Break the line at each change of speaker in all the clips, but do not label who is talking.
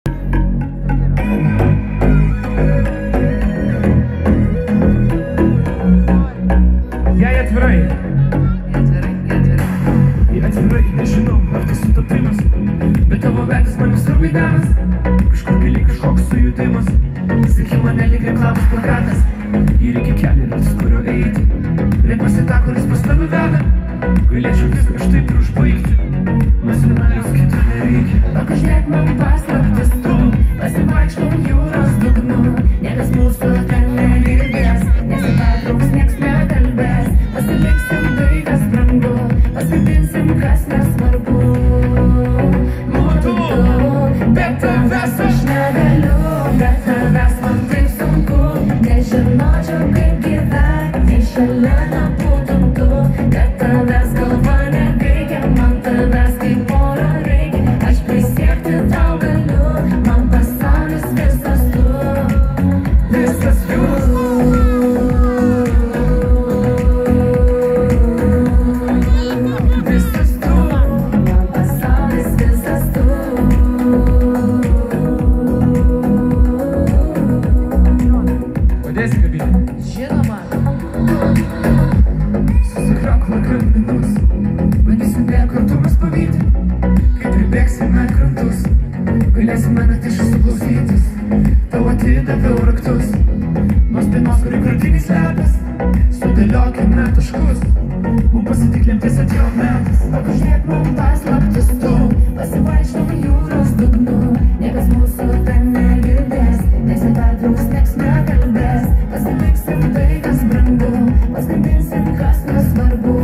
Jei atvirai, nežinau, ar tai sutapimas, bet tavo veidas man visur vaidenas. Kažkur giliai kažkoks sujudimas, seki mane lyg reklamos plakatas. Ir iki kelerius, kurio eiti, renkuosi tą, kuris pas tave veda. Galėčiau viską štai ir užbaigti, nuo scenarijos kito nereikia.
Pakuždėk man paslaptis tu, pasivaikštom jūros dugnu. Niekas mūsų ten negirdės, nesipertrauks, nieks nekalbės. Pasiliksim tai, kas brangu, paskambinsim, kas nesvarbu. Būtų, bet tavęs aš negaliu, bet tavęs man taip sunku. Nežinočiau, kaip gyventi, jei šalia nebūtum tu. Bet tavęs galva neveikia, man tavęs kaip oro reikia. Aš prisiekti tau galiu, man pasaulis visas tu, visas tu. Visas tu, man pasaulis visas tu.
Padėsi kabinę?
Žinoma.
Susikrauk lagaminus, bandysim vėl kartu mes pavyti. Kai pribėgsime krantus, galėsime net iš klausytis. Tau atidaviau raktus, nuo spienos, kuri krūtinį slepias. Sudėliokime taškus, mum pasitik lemtis atėjo metas.
Pakuždėk man paslaptis tu, pasivaikštom jūros dugnu. Niekas mūsų ten negirdės, nesipertrauks, nieks nekalbės. Pasiliksim tai, kas brangu, paskambinsim, kas nesvarbu.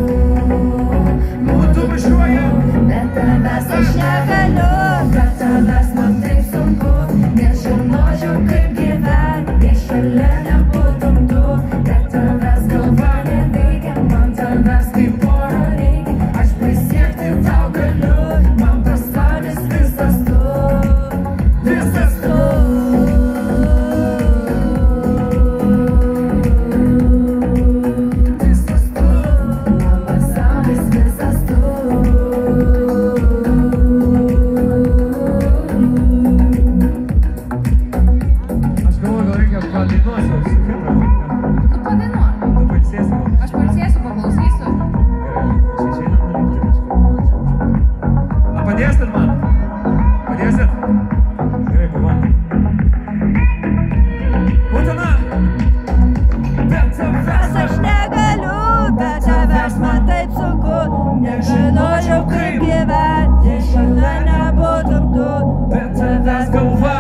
Mūtų važiuojam,
Bet tavęs aš negaliu, bet tavęs man taip sunku. Nežinočiau, kaip gyventi, jei šalia nebūtum tu. Bet tavęs galva neveikia, man tavęs kaip oro reikia. Aš prisiekti tau galiu, man pasaulis visas tu, visas tu. Visas tu, man pasaulis visas tu.
aš galvoju, gal reikia padainuosiu su Fibra.
Nu, padainuok.
Tu pailsėsi gal?
Aš pailsėsiu, paklausysiu.
Gerai, aš išeinu nulipti kažkur. A, padėsit man? Padėsit? Gerai, pabandom. Utena! Bet tavęs
Aš negaliu, bet tavęs man taip sunku. Nežinočiau, kaip gyventi, jei šalia nebūtum tu.
Bet tavęs galva